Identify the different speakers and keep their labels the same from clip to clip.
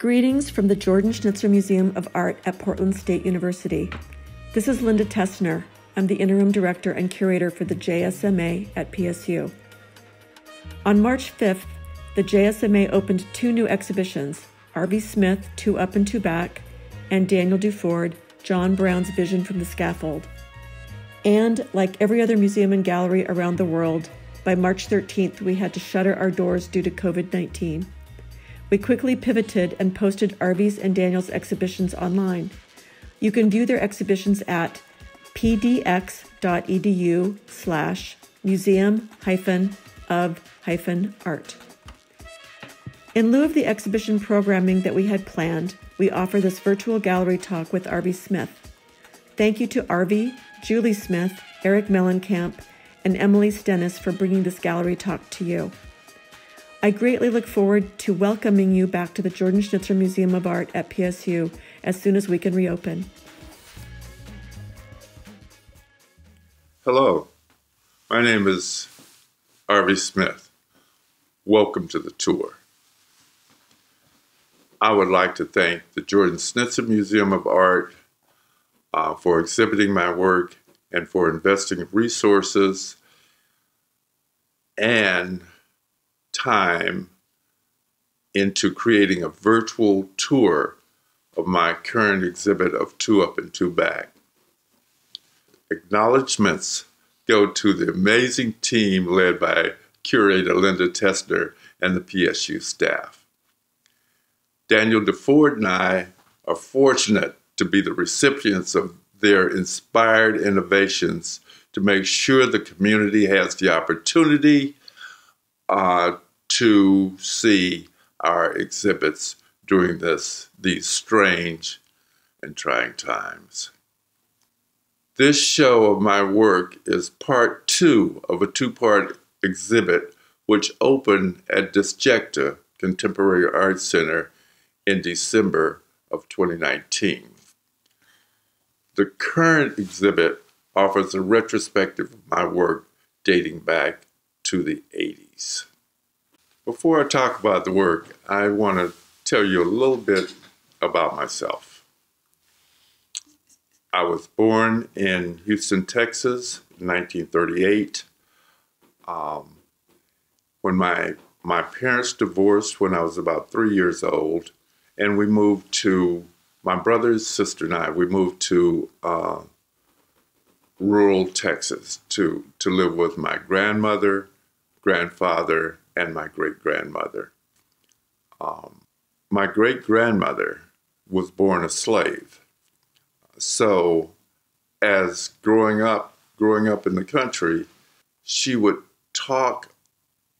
Speaker 1: Greetings from the Jordan Schnitzer Museum of Art at Portland State University. This is Linda Tessner. I'm the interim director and curator for the JSMA at PSU. On March 5th, the JSMA opened 2 new exhibitions, Arvie Smith, 2 Up and 2 Back, and Daniel Duford, John Brown's Vision from the Scaffold. And like every other museum and gallery around the world, by March 13th, we had to shutter our doors due to COVID-19. We quickly pivoted and posted Arvie's and Daniel's exhibitions online. You can view their exhibitions at pdx.edu/museum-of-art. In lieu of the exhibition programming that we had planned, we offer this virtual gallery talk with Arvie Smith. Thank you to Arvie, Julie Smith, Eric Mellencamp, and Emily Stennis for bringing this gallery talk to you. I greatly look forward to welcoming you back to the Jordan Schnitzer Museum of Art at PSU as soon as we can reopen.
Speaker 2: Hello, my name is Arvie Smith. Welcome to the tour. I would like to thank the Jordan Schnitzer Museum of Art for exhibiting my work and for investing resources and time into creating a virtual tour of my current exhibit of 2 Up and 2 Back. Acknowledgements go to the amazing team led by curator Linda Tessner and the PSU staff. Daniel Duford and I are fortunate to be the recipients of their inspired innovations to make sure the community has the opportunity to see our exhibits during these strange and trying times. This show of my work is part 2 of a 2-part exhibit which opened at Disjecta Contemporary Art Center in December of 2019. The current exhibit offers a retrospective of my work dating back to the 80s. Before I talk about the work, I want to tell you a little bit about myself. I was born in Houston, Texas, in 1938. When my parents divorced when I was about 3 years old, and we moved to, my brother, sister, and I, we moved to rural Texas to live with my grandmother, grandfather, and my great-grandmother. My great-grandmother was born a slave. So as growing up in the country, she would talk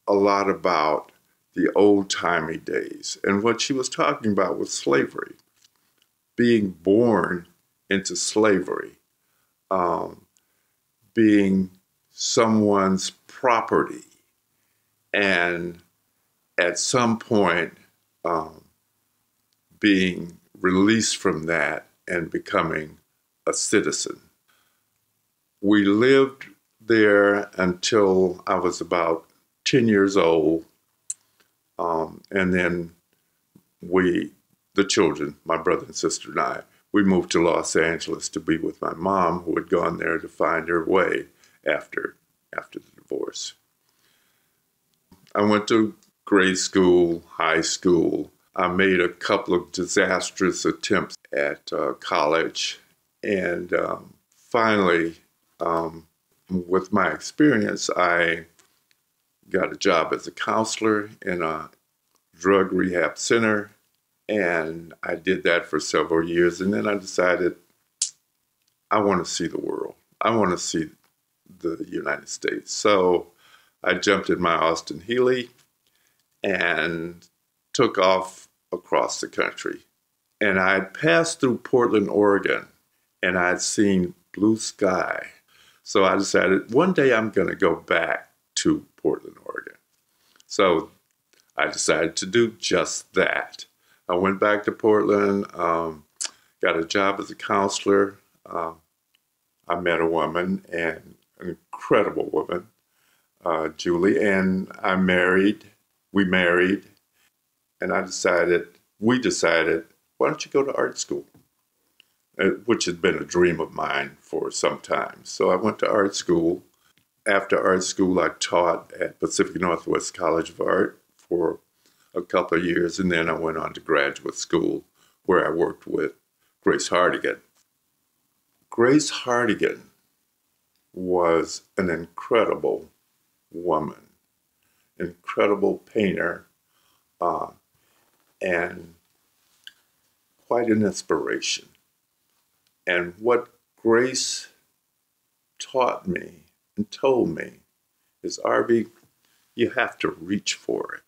Speaker 2: a lot about the old-timey days. And what she was talking about was slavery, being born into slavery, being someone's property, and at some point being released from that and becoming a citizen. We lived there until I was about 10 years old, and then the children, my brother and sister and I, we moved to Los Angeles to be with my mom, who had gone there to find her way after the divorce. I went to grade school, high school. I made a couple of disastrous attempts at college. And finally, with my experience, I got a job as a counselor in a drug rehab center. And I did that for several years. And then I decided I want to see the world. I want to see the United States. So I jumped in my Austin Healey and took off across the country. And I had passed through Portland, Oregon, and I'd seen blue sky. So I decided one day I'm going to go back to Portland, Oregon. So I decided to do just that. I went back to Portland, got a job as a counselor. I met a woman, and an incredible woman, Julie, and we married, and I decided we decided, why don't you go to art school? Which had been a dream of mine for some time. So I went to art school. After art school, I taught at Pacific Northwest College of Art for a couple of years, and then I went on to graduate school where I worked with Grace Hardigan. Grace Hardigan was an incredible woman, incredible painter, and quite an inspiration. And what Grace taught me and told me is, Arvie, you have to reach for it.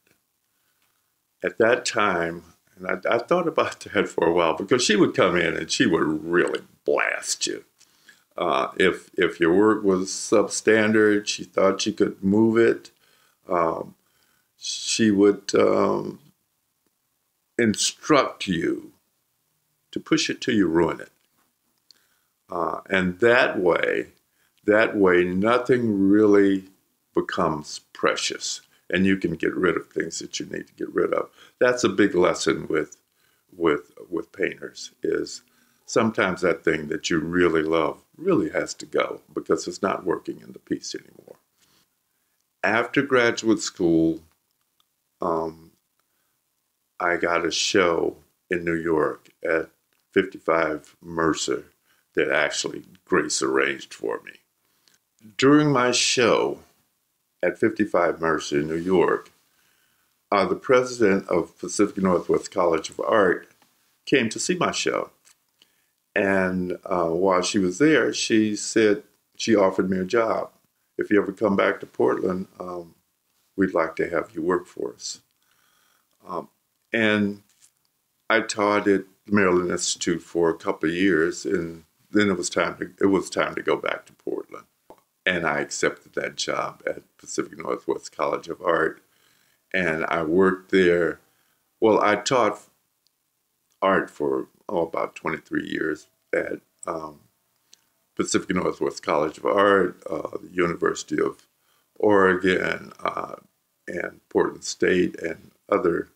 Speaker 2: At that time, and I thought about that for a while, because she would come in and she would really blast you. If your work was substandard, she thought she could move it. She would instruct you to push it till you ruin it. And that way, nothing really becomes precious, and you can get rid of things that you need to get rid of. That's a big lesson with painters, is sometimes that thing that you really love really has to go because it's not working in the piece anymore. After graduate school, I got a show in New York at 55 Mercer that actually Grace arranged for me. During my show at 55 Mercer in New York, the president of Pacific Northwest College of Art came to see my show. And while she was there, she said she offered me a job. If you ever come back to Portland, we'd like to have you work for us. And I taught at the Maryland Institute for a couple of years, and then it was time to go back to Portland. And I accepted that job at Pacific Northwest College of Art. And I worked there. Well, I taught art for about 23 years at Pacific Northwest College of Art, the University of Oregon, and Portland State, and other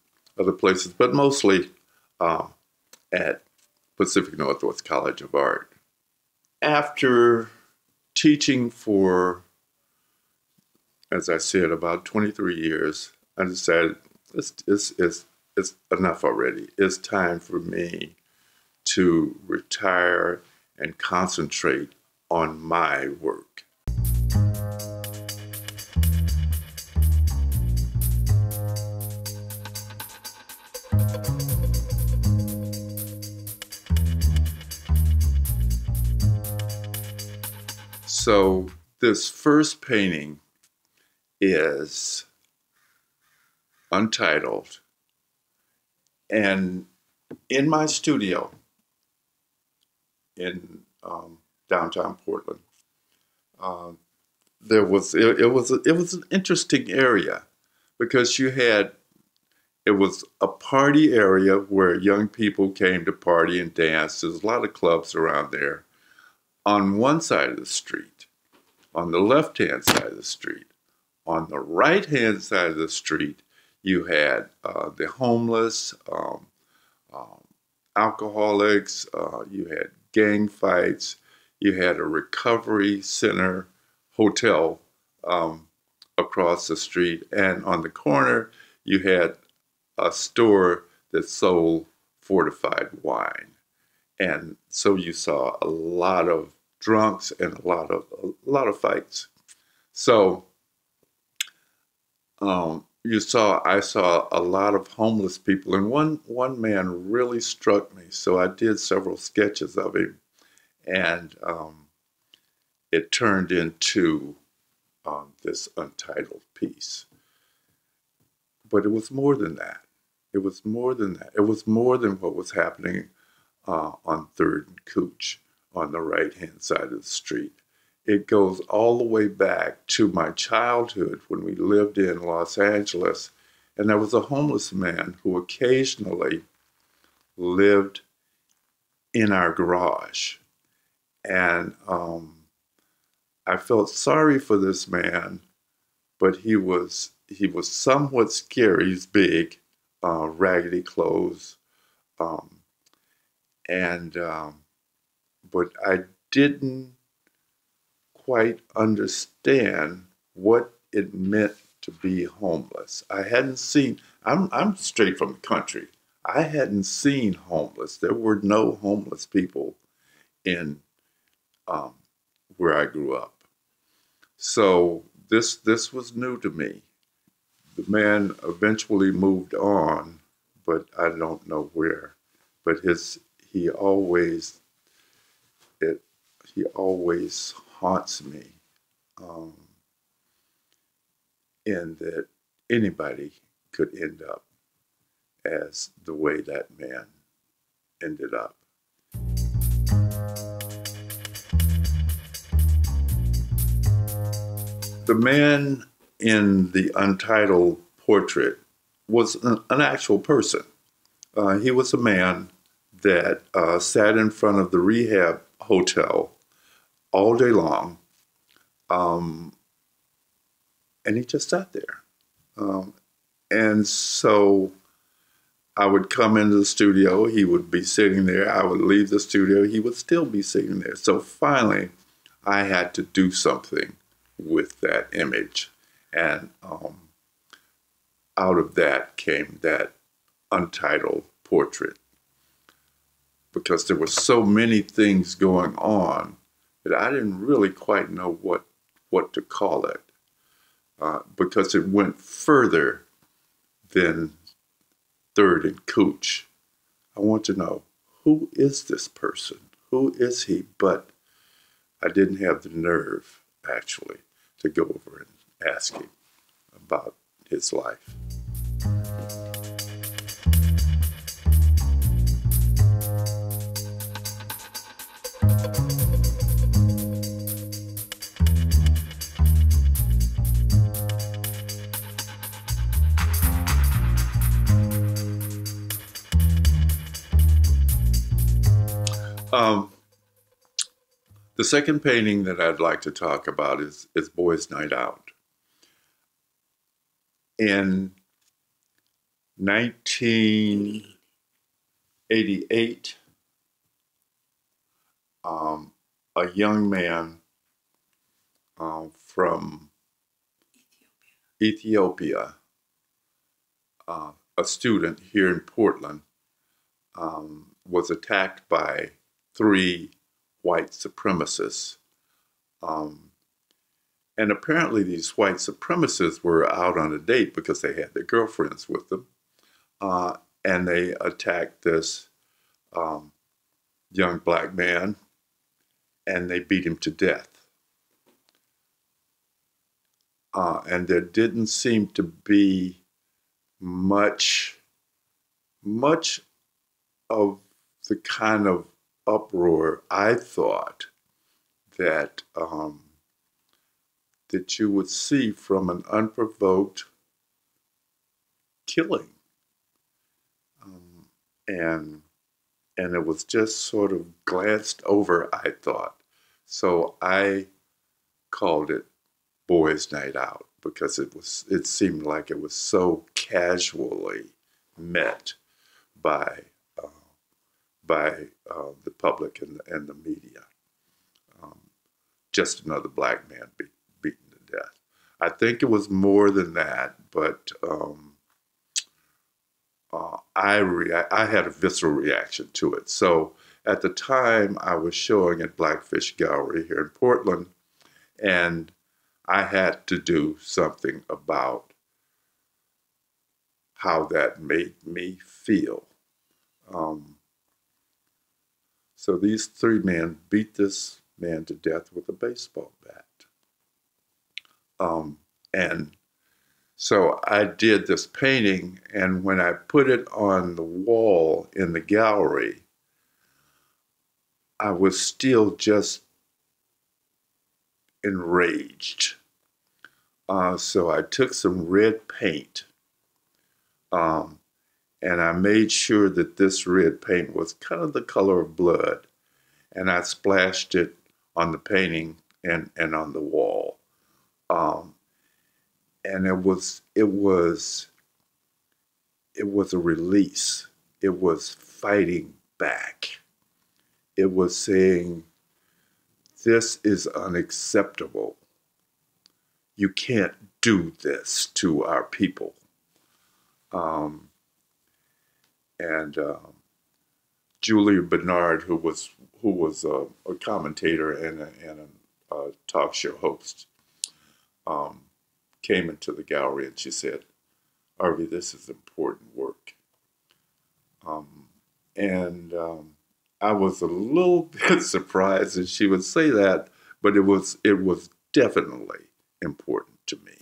Speaker 2: places, but mostly at Pacific Northwest College of Art. After teaching for, as I said, about 23 years, I decided it's enough already. It's time for me to retire and concentrate on my work. So this first painting is Untitled. And in my studio in downtown Portland, it was an interesting area because it was a party area where young people came to party and dance. There's a lot of clubs around there. On one side of the street, on the left-hand side of the street, on the right-hand side of the street, you had the homeless, alcoholics, you had gang fights, you had a recovery center hotel across the street, and on the corner you had a store that sold fortified wine. And so you saw a lot of drunks and a lot of fights. So I saw a lot of homeless people, and one man really struck me. So I did several sketches of him, and it turned into this Untitled piece. But it was more than that. It was more than that. It was more than what was happening on 3rd and Cooch on the right-hand side of the street. It goes all the way back to my childhood when we lived in Los Angeles, and there was a homeless man who occasionally lived in our garage. And I felt sorry for this man, but he was somewhat scary. He's big, raggedy clothes, Um, and but I didn't quite understand what it meant to be homeless. I hadn't seen. I'm straight from the country. I hadn't seen homeless. There were no homeless people in um, where I grew up. So this was new to me. The man eventually moved on, but I don't know where. But he always it he always haunts me, um, in that anybody could end up as the way that man ended up. The man in the Untitled Portrait was an actual person. He was a man that sat in front of the rehab hotel all day long, um, and he just sat there. Um, and so I would come into the studio, he would be sitting there, I would leave the studio, he would still be sitting there. So finally, I had to do something with that image. And out of that came that Untitled Portrait, because there were so many things going on that I didn't really quite know what to call it, because it went further than Third and Cooch. I want to know, who is this person? Who is he? But I didn't have the nerve, actually, to go over and ask him about his life. The second painting that I'd like to talk about is Boys' Night Out. In 1988, a young man from Ethiopia, a student here in Portland, was attacked by 3 white supremacists. And apparently these white supremacists were out on a date because they had their girlfriends with them. And they attacked this young black man, and they beat him to death. And there didn't seem to be much of the kind of uproar I thought that that you would see from an unprovoked killing, and it was just sort of glanced over, I thought. So I called it Boys' Night Out because it seemed like it was so casually met by the public and the media. Just another black man beaten to death. I think it was more than that, but I had a visceral reaction to it. So at the time, I was showing at Blackfish Gallery here in Portland, and I had to do something about how that made me feel. So these 3 men beat this man to death with a baseball bat. And so I did this painting, and when I put it on the wall in the gallery, I was still just enraged. So I took some red paint, and I made sure that this red paint was kind of the color of blood, and I splashed it on the painting and on the wall. And it was a release. it was fighting back. It was saying, this is unacceptable. You can't do this to our people. And Julia Bernard, who was a commentator and a talk show host, came into the gallery and she said, "Arvie, this is important work." And I was a little bit surprised that she would say that, but it was definitely important to me.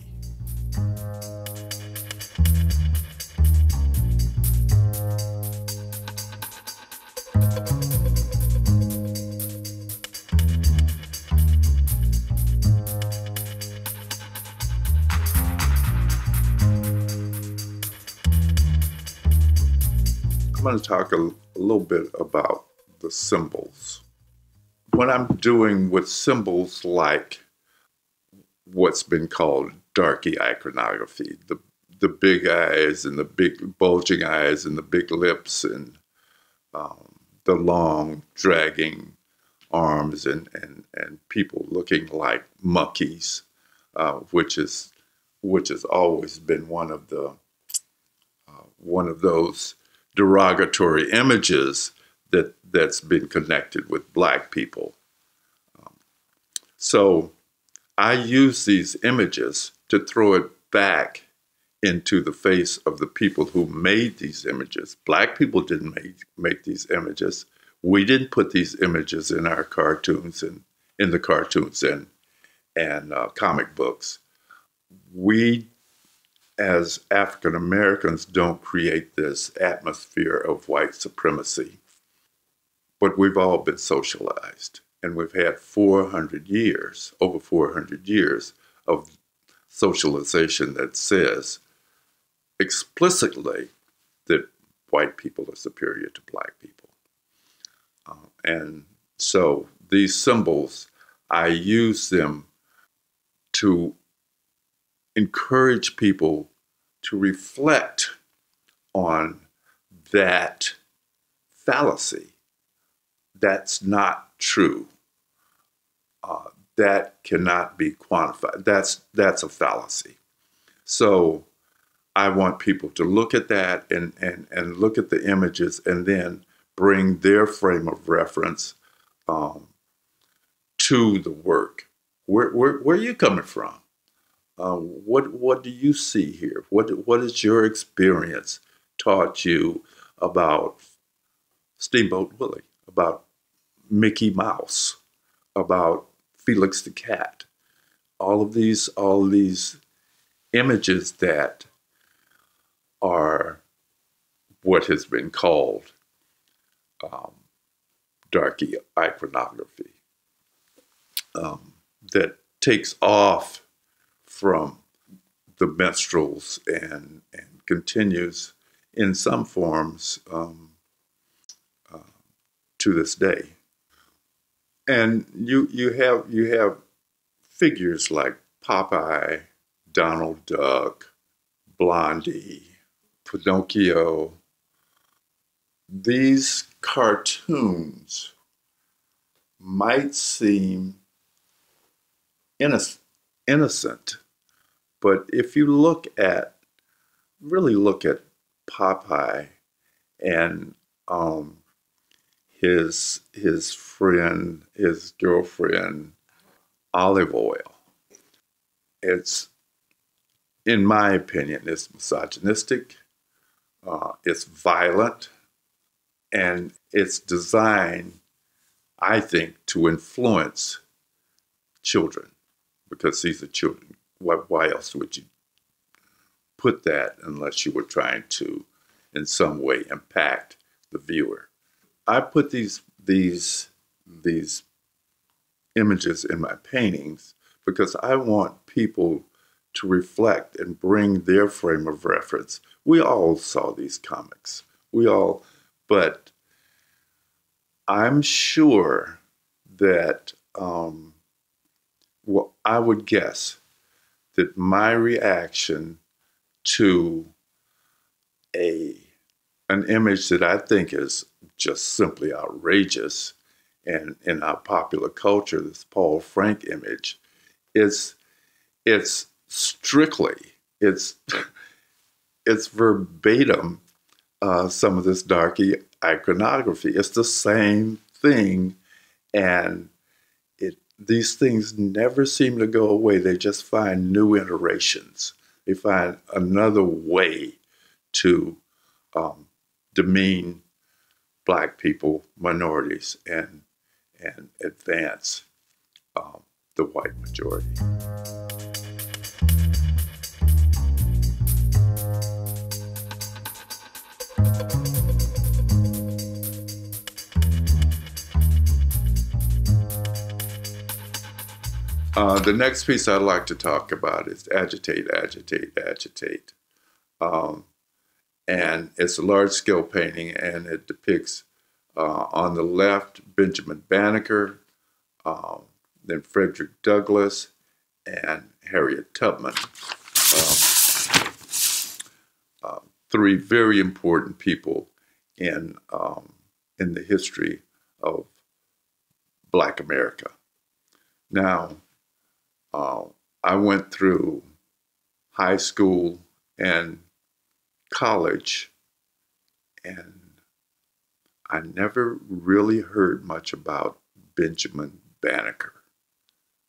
Speaker 2: I'm going to talk a little bit about the symbols. What I'm doing with symbols like what's been called darky iconography, the big eyes and the big bulging eyes and the big lips and the long dragging arms and people looking like monkeys, which has always been one of those derogatory images that's been connected with Black people. So I use these images to throw it back into the face of the people who made these images. Black people didn't make these images. We didn't put these images in our cartoons and in the cartoons and comic books. We, as African Americans, don't create this atmosphere of white supremacy, but we've all been socialized, and we've had over 400 years of socialization that says explicitly that white people are superior to Black people. And so these symbols, I use them to encourage people to reflect on that fallacy. That's not true. That cannot be quantified. That's a fallacy. So I want people to look at that and look at the images and then bring their frame of reference to the work. Where are you coming from? What do you see here? What has your experience taught you about Steamboat Willie, about Mickey Mouse, about Felix the Cat? All of these images that are what has been called darky iconography, that takes off from the minstrels and continues in some forms to this day. And you have figures like Popeye, Donald Duck, Blondie, Pinocchio. These cartoons might seem innocent, but if you really look at Popeye and his friend, his girlfriend, Olive Oil, it's, in my opinion, it's misogynistic, it's violent, and it's designed, I think, to influence children, because these are children. Why else would you put that unless you were trying to, in some way, impact the viewer? I put these images in my paintings because I want people to reflect and bring their frame of reference. We all saw these comics. But I'm sure that, I would guess that my reaction to a an image that I think is just simply outrageous, and in our popular culture, this Paul Frank image, it's strictly, it's it's verbatim some of this dark iconography. It's the same thing, and these things never seem to go away. They just find new iterations. They find another way to demean Black people, minorities, and advance the white majority. The next piece I'd like to talk about is Agitate, Agitate, Agitate. And it's a large-scale painting, and it depicts on the left Benjamin Banneker, then Frederick Douglass, and Harriet Tubman. Three very important people in the history of Black America. Now, I went through high school and college, and I never really heard much about Benjamin Banneker.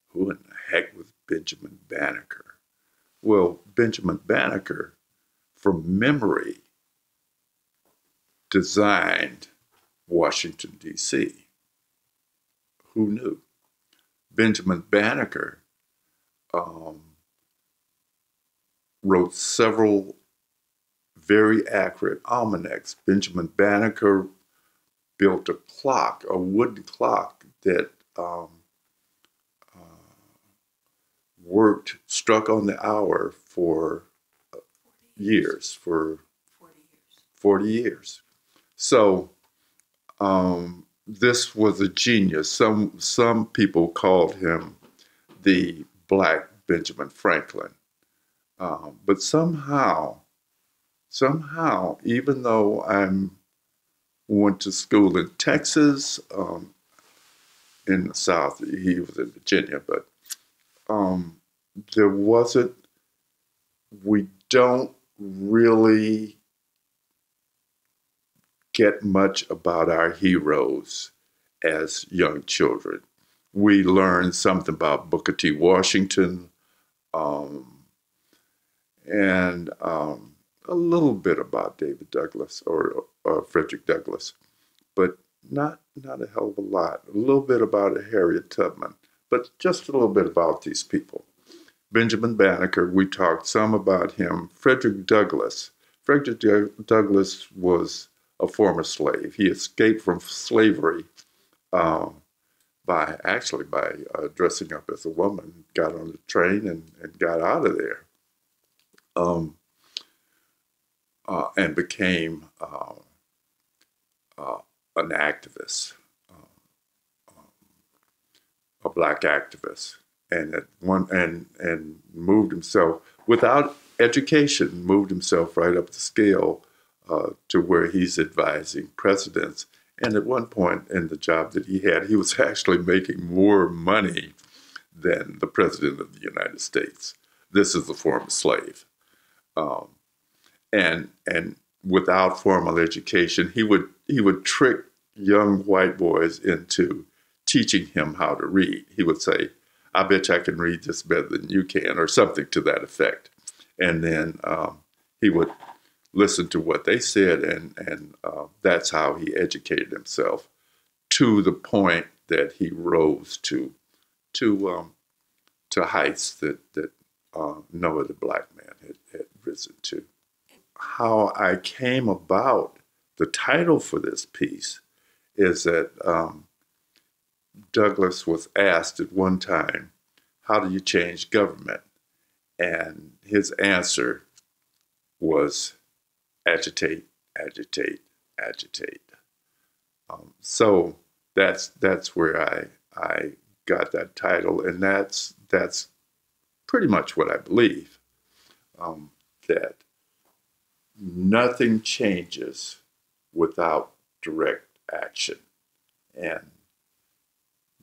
Speaker 2: Who in the heck was Benjamin Banneker? Well, Benjamin Banneker, from memory, designed Washington, D.C. Who knew? Benjamin Banneker wrote several very accurate almanacs. Benjamin Banneker built a clock, a wooden clock that struck on the hour for years, for 40 years. So this was a genius. Some people called him the Black Benjamin Franklin. But somehow, even though I went to school in Texas, in the South, he was in Virginia, but we don't really get much about our heroes as young children. We learned something about Booker T. Washington, and a little bit about David Douglas or Frederick Douglass, but not a hell of a lot. A little bit about Harriet Tubman, but just a little bit about these people. Benjamin Banneker, we talked some about him. Frederick Douglass. Frederick Douglass was a former slave. He escaped from slavery by dressing up as a woman, got on the train and got out of there. And became an activist, a Black activist, and moved himself without education, moved himself right up the scale to where he's advising presidents. And at one point in the job that he had, he was actually making more money than the president of the United States. This is a former slave. And without formal education, he would trick young white boys into teaching him how to read. He would say, "I bet you I can read this better than you can," or something to that effect. And then he would listen to what they said, and that's how he educated himself to the point that he rose to heights that no other Black man had risen to. How I came about the title for this piece is that Douglass was asked at one time, "How do you change government?" And his answer was, "Agitate, agitate, agitate." So that's where I got that title, and that's pretty much what I believe, that nothing changes without direct action. And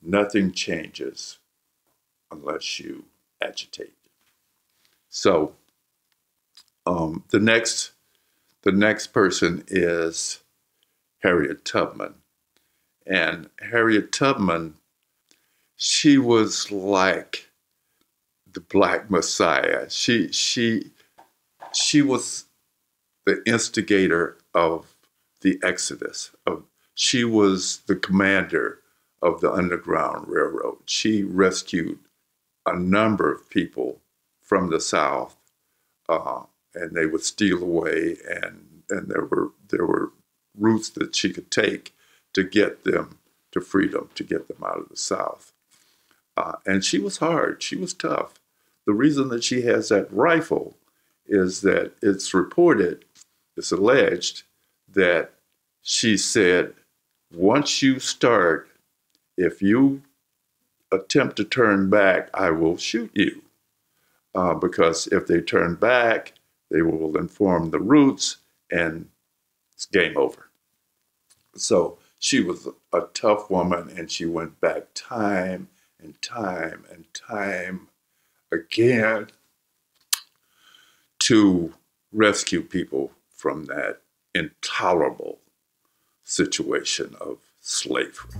Speaker 2: nothing changes unless you agitate. So the next person is Harriet Tubman. And Harriet Tubman, she was like the Black Messiah. She was the instigator of the Exodus. She was the commander of the Underground Railroad. She rescued a number of people from the South, and they would steal away, and there were routes that she could take to get them to freedom, to get them out of the South. And she was hard. She was tough. The reason that she has that rifle is that it's reported, it's alleged, that she said, once you start, if you attempt to turn back, I will shoot you. Because if they turn back, they will inform the routes and it's game over. So she was a tough woman, and she went back time and time and time again to rescue people from that intolerable situation of slavery.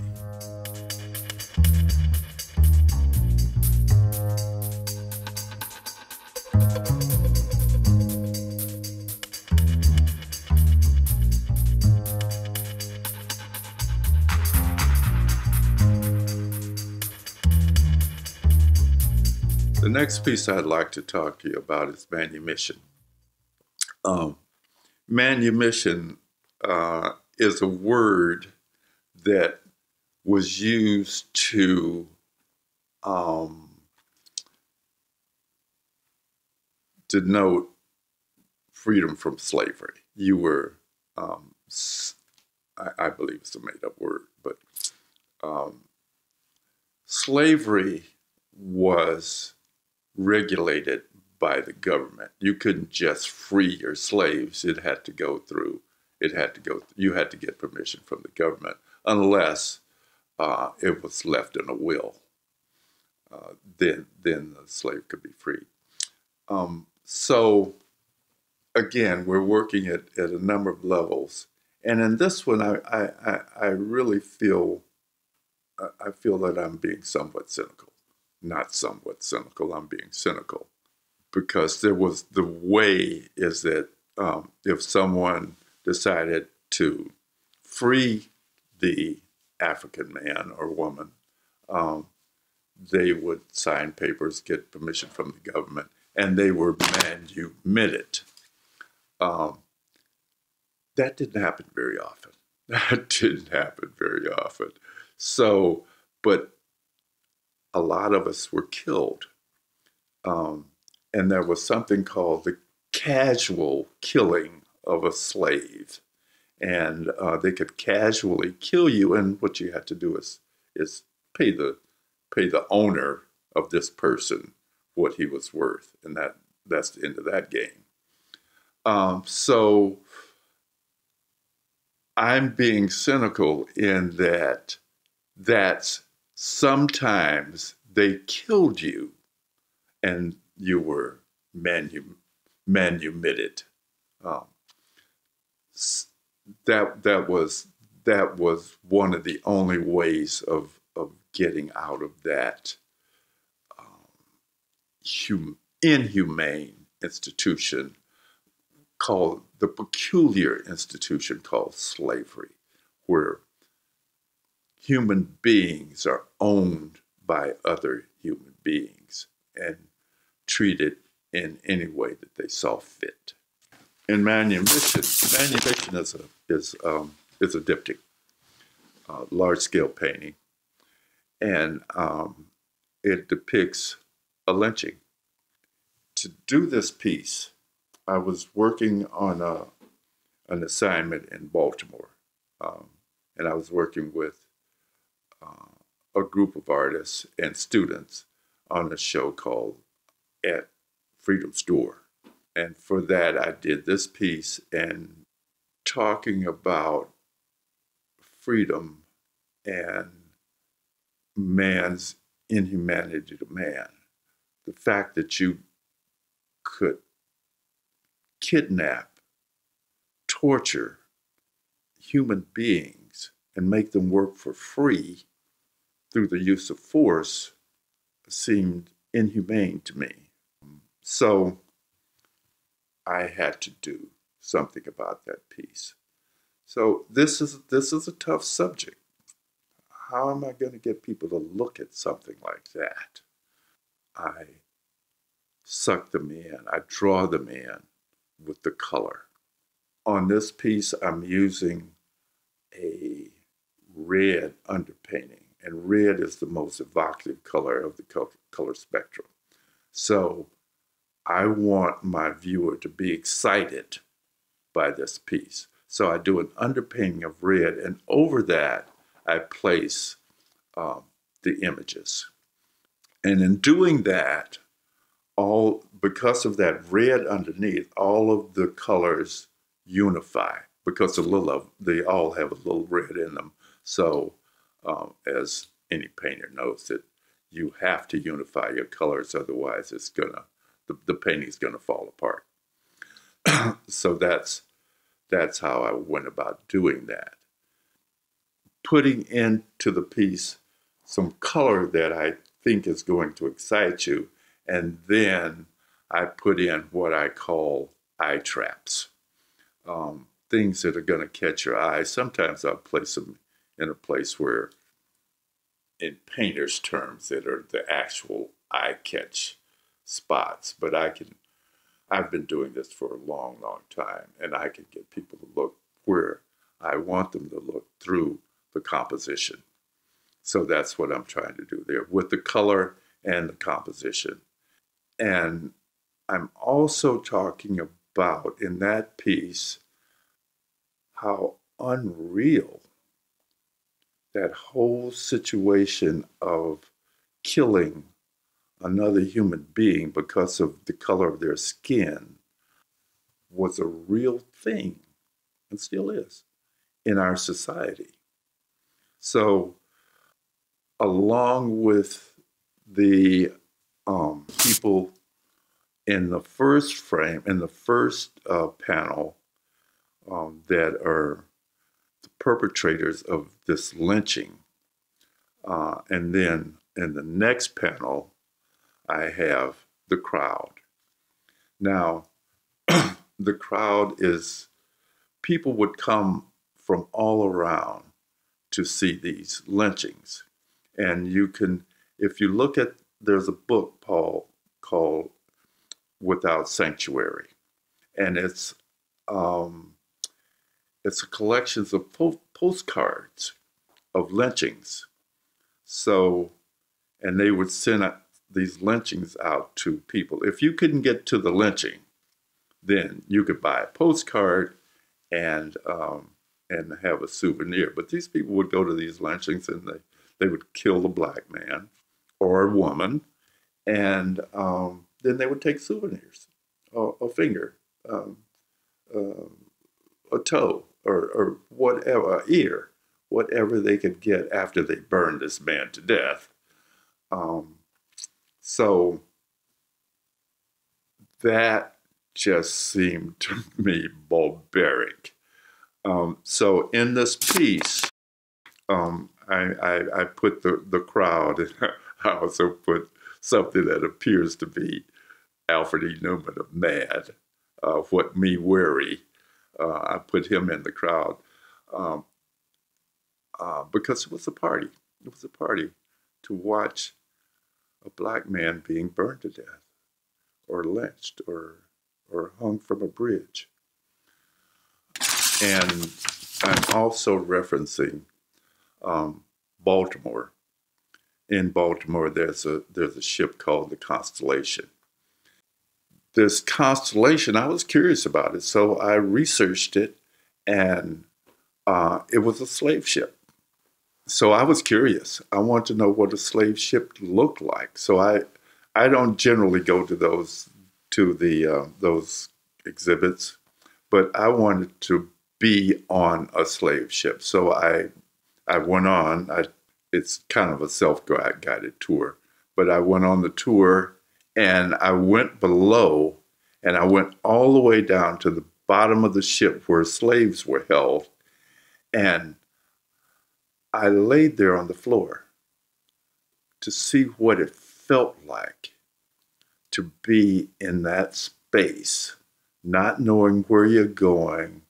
Speaker 2: The next piece I'd like to talk to you about is manumission. Manumission is a word that was used to denote freedom from slavery. You were, I believe it's a made-up word, but slavery was regulated by the government. You couldn't just free your slaves. You had to get permission from the government, unless it was left in a will. Then the slave could be freed. So again, we're working at a number of levels. And in this one, I really feel that I'm being somewhat cynical. Not somewhat cynical, I'm being cynical. Because there was the way is that if someone decided to free the African man or woman, they would sign papers, get permission from the government, and they were manumitted. That didn't happen very often. So, but a lot of us were killed. And there was something called the casual killing of a slave. And they could casually kill you, and what you had to do is pay the owner of this person what he was worth, and that's the end of that game. So I'm being cynical in that sometimes they killed you and you were manumitted. That was one of the only ways of getting out of that inhumane institution called the peculiar institution called slavery, where human beings are owned by other human beings and treated in any way that they saw fit. In manumission is a diptych, large-scale painting, and it depicts a lynching. To do this piece, I was working on an assignment in Baltimore, and I was working with a group of artists and students on a show called At Freedom's Door. And for that, I did this piece, and talking about freedom and man's inhumanity to man. The fact that you could kidnap, torture human beings and make them work for free through the use of force seemed inhumane to me. So I had to do something about that piece. So this is a tough subject. How am I going to get people to look at something like that? I suck them in. I draw them in with the color. On this piece, I'm using a red underpainting, and red is the most evocative color of the color spectrum. So I want my viewer to be excited by this piece. So I do an underpainting of red, and over that, I place the images. And in doing that, because of that red underneath, all of the colors unify because they all have a little red in them. So as any painter knows, that you have to unify your colors, otherwise the painting's gonna fall apart. So that's how I went about doing that. Putting into the piece some color that I think is going to excite you, and then I put in what I call eye traps, things that are going to catch your eye. Sometimes I'll place them in a place where, in painters' terms, that are the actual eye catch spots. But I've been doing this for a long, long time, and I can get people to look where I want them to look through the composition. So that's what I'm trying to do there with the color and the composition. And I'm also talking about, in that piece, how unreal that whole situation of killing another human being because of the color of their skin was a real thing, and still is, in our society. So, along with the people in the first frame, in the first panel, that are the perpetrators of this lynching. And then in the next panel, I have the crowd. Now, the crowd is, people would come from all around to see these lynchings. And you can, if you look at, there's a book, Paul, called Without Sanctuary. And it's a collection of postcards of lynchings. So, and they would send these lynchings out to people. If you couldn't get to the lynching, then you could buy a postcard and have a souvenir. But these people would go to these lynchings, and they would kill the black man or a woman, and then they would take souvenirs, a finger, a toe, or whatever, an ear, whatever they could get after they burned this man to death. So that just seemed to me barbaric. So in this piece, I put the crowd, and I also put something that appears to be Alfred E. Newman of Mad, What Me Weary. I put him in the crowd because it was a party. It was a party to watch a black man being burned to death or lynched or hung from a bridge. And I'm also referencing Baltimore. In Baltimore, there's a ship called the Constellation. This Constellation, I was curious about it, so I researched it, and it was a slave ship. So I was curious. I wanted to know what a slave ship looked like. So I don't generally go to those exhibits, but I wanted to be on a slave ship. So I went on. It's kind of a self-guided tour, but I went on the tour and I went below and I went all the way down to the bottom of the ship where slaves were held. And I laid there on the floor to see what it felt like to be in that space, not knowing where you're going,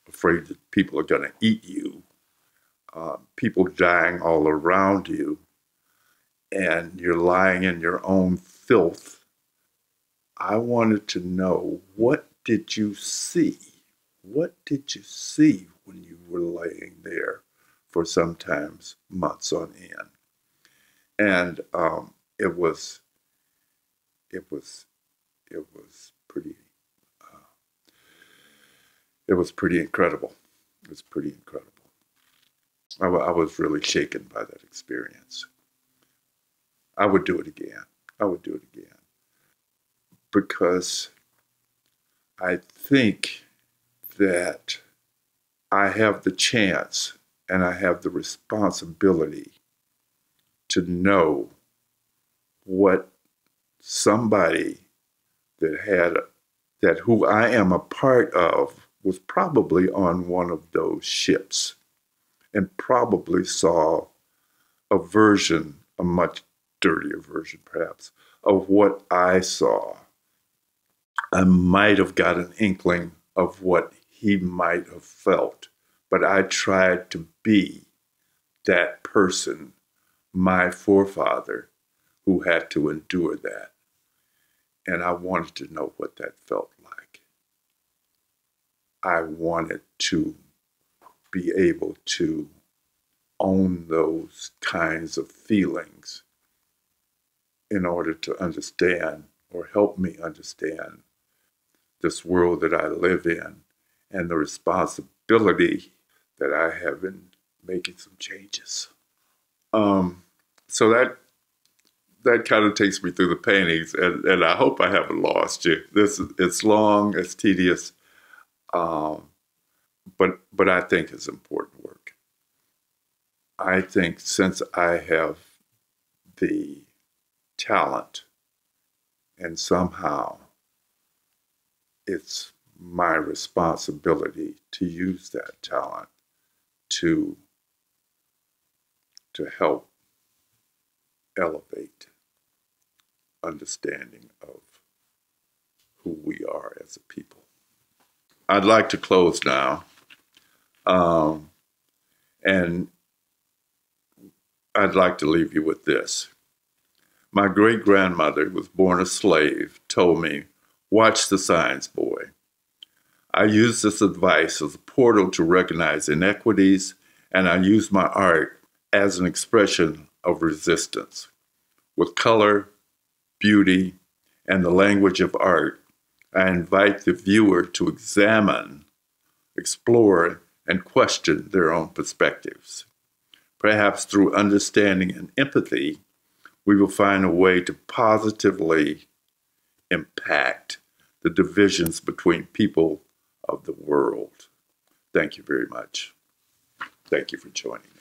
Speaker 2: afraid that people are going to eat you, people dying all around you, and you're lying in your own filth. I wanted to know, what did you see? What did you see when you were laying there for sometimes months on end? And it was pretty. It was pretty incredible. It was pretty incredible. I was really shaken by that experience. I would do it again. I would do it again. Because I think that I have the chance and I have the responsibility to know what somebody that who I am a part of was probably on one of those ships and probably saw a much dirtier version perhaps, of what I saw. I might have got an inkling of what he might have felt, but I tried to be that person, my forefather, who had to endure that. And I wanted to know what that felt like. I wanted to be able to own those kinds of feelings in order to understand or help me understand this world that I live in and the responsibility that I have in making some changes. So that kind of takes me through the paintings, and I hope I haven't lost you. It's long, it's tedious, but I think it's important work. I think since I have the talent, and somehow it's my responsibility to use that talent to help elevate understanding of who we are as a people. I'd like to close now, and I'd like to leave you with this. My great-grandmother, who was born a slave, told me, "Watch the signs, boy." I use this advice as a portal to recognize inequities, and I use my art as an expression of resistance. With color, beauty, and the language of art, I invite the viewer to examine, explore, and question their own perspectives. Perhaps through understanding and empathy, we will find a way to positively impact the divisions between people of the world. Thank you very much. Thank you for joining me.